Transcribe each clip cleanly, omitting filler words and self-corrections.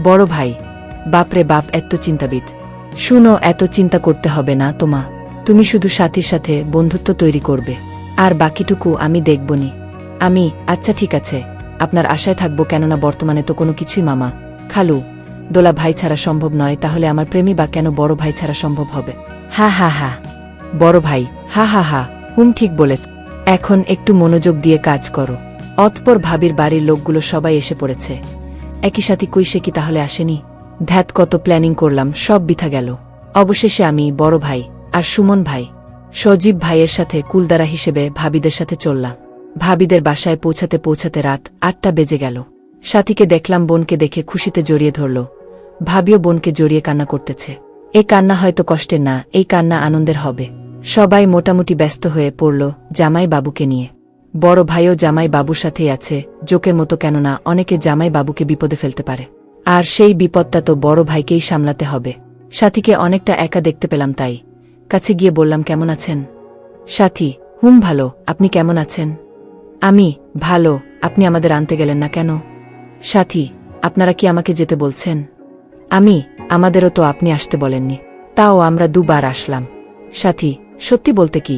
বড় ভাই, বাপরে বাপ, এত চিন্তাবিদ। শুনো, এত চিন্তা করতে হবে না তোমা। তুমি শুধু সাথীর সাথে বন্ধুত্ব তৈরি করবে, আর বাকিটুকু আমি দেখবনি। আচ্ছা ঠিক আছে, আপনার আশায় থাকবো, কেননা বর্তমানে তো কোনো কিছুই মামা, খালু, দোলা ভাই ছাড়া সম্ভব নয়, তাহলে আমার প্রেমী বা কেন বড় ভাই ছাড়া সম্ভব হবে? হা হা হা। বড় ভাই, হা হা হা, ঠিক বলেছ। এখন একটু মনোযোগ দিয়ে কাজ করো। অতপর ভাবির বাড়ির লোকগুলো সবাই এসে পড়েছে। একই সাথে কই, সে কি তাহলে আসেনি? ধ্যাত, কত প্ল্যানিং করলাম, সব বৃথা গেল। অবশেষে আমি, বড় ভাই আর সুমন ভাই, সজীব ভাইয়ের সাথে কুলদারা হিসেবে ভাবিদের সাথে চললাম। ভাবিদের বাসায় পৌঁছাতে পৌঁছাতে রাত 8টা বেজে গেল। সাথীকে দেখলাম বোনকে দেখে খুশিতে জড়িয়ে ধরল। ভাবিও বোনকে জড়িয়ে কান্না করতেছে। এই কান্না হয়তো কষ্টের না, এই কান্না আনন্দের হবে। সবাই মোটামুটি ব্যস্ত হয়ে পড়ল জামাই বাবুকে নিয়ে। বড় ভাইও জামাই বাবুর সাথেই আছে, জোকের মতো, কেননা অনেকে জামাই বাবুকে বিপদে ফেলতে পারে, আর সেই বিপদটা তো বড় ভাইকেই সামলাতে হবে। সাথীকে অনেকটা একা দেখতে পেলাম, তাই কাছে গিয়ে বললাম, কেমন আছেন? সাথী, ভালো, আপনি কেমন আছেন? আমি ভালো। আপনি আমাদের আনতে গেলেন না কেন? সাথী, আপনারা কি আমাকে যেতে বলছেন? আমাদেরও তো আপনি আসতে বলেননি, তাও আমরা 2বার আসলাম। সাথী, সত্যি বলতে কি,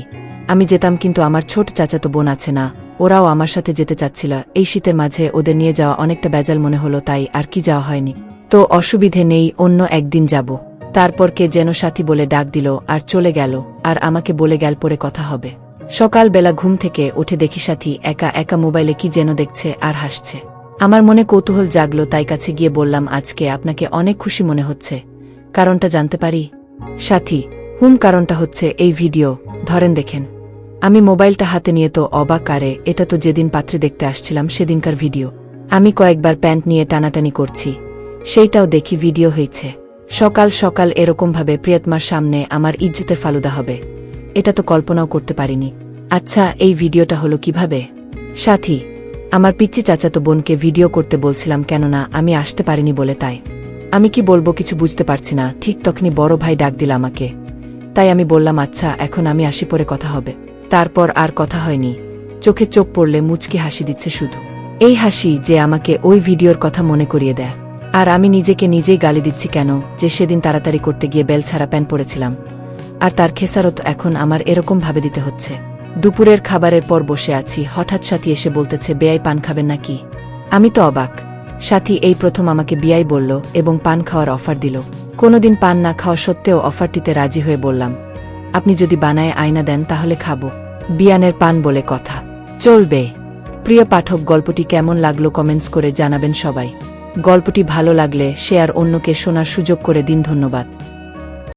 আমি যেতাম, কিন্তু আমার ছোট চাচাতো বোন আছে না, ওরাও আমার সাথে যেতে চাচ্ছিল। এই শীতের মাঝে ওদের নিয়ে যাওয়া অনেকটা বেজাল মনে হলো, তাই আর কি যাওয়া হয়নি। তো অসুবিধে নেই, অন্য একদিন যাব। তারপর কে যেন সাথী বলে ডাক দিল আর চলে গেল, আর আমাকে বলে গেল পরে কথা হবে। সকালবেলা ঘুম থেকে উঠে দেখি সাথী একা একা মোবাইলে কি যেন দেখছে আর হাসছে। আমার মনে কৌতূহল জাগলো, তাই কাছে গিয়ে বললাম, আজকে আপনাকে অনেক খুশি মনে হচ্ছে, কারণটা জানতে পারি? সাথী, কারণটা হচ্ছে এই ভিডিও, ধরেন দেখেন। আমি মোবাইলটা হাতে নিয়ে তো অবাক, আরে এটা তো যেদিন পাত্রী দেখতে আসছিলাম সেদিনকার ভিডিও। আমি কয়েকবার প্যান্ট নিয়ে টানাটানি করছি, সেইটাও দেখি ভিডিও হয়েছে। সকাল সকাল এরকমভাবে প্রিয়তমার সামনে আমার ইজ্জতের ফালুদা হবে, এটা তো কল্পনাও করতে পারিনি। আচ্ছা, এই ভিডিওটা হলো কিভাবে? সাথী, আমার পিচ্চি চাচাতো বোনকে ভিডিও করতে বলছিলাম, কেননা আমি আসতে পারিনি বলে, তাই আমি কি বলবো কিছু বুঝতে পারছি না। ঠিক তখনই বড় ভাই ডাক দিল আমাকে, তাই আমি বললাম, আচ্ছা এখন আমি আসি, পরে কথা হবে। তারপর আর কথা হয়নি। চোখে চোখ পড়লে মুচকি হাসি দিচ্ছে শুধু। এই হাসি যে আমাকে ওই ভিডিওর কথা মনে করিয়ে দেয়, আর আমি নিজেকে নিজেই গালি দিচ্ছি কেন যে সেদিন তাড়াতাড়ি করতে গিয়ে বেল ছাড়া প্যান্ট পরেছিলাম, আর তার খেসারত এখন আমার এরকম ভাবে দিতে হচ্ছে। দুপুরের খাবারের পর বসে আছি, হঠাৎ সাথী এসে বলতেছে, বেয়াই পান খাবেন নাকি? আমি তো অবাক। সাথী এই প্রথম আমাকে বিয়াই বলল এবং পান খাওয়ার অফার দিল। কোনোদিন পান না খাওয়া সত্ত্বেও অফারটিতে রাজি হয়ে বললাম, আপনি যদি বানায় আয়না দেন তাহলে খাবো। বিয়ানের পান বলে কথা, চলবে। প্রিয় পাঠক, গল্পটি কেমন লাগলো কমেন্টস করে জানাবেন সবাই। গল্পটি ভালো লাগলে শেয়ার, অন্যকে শোনার সুযোগ করে দিন। ধন্যবাদ।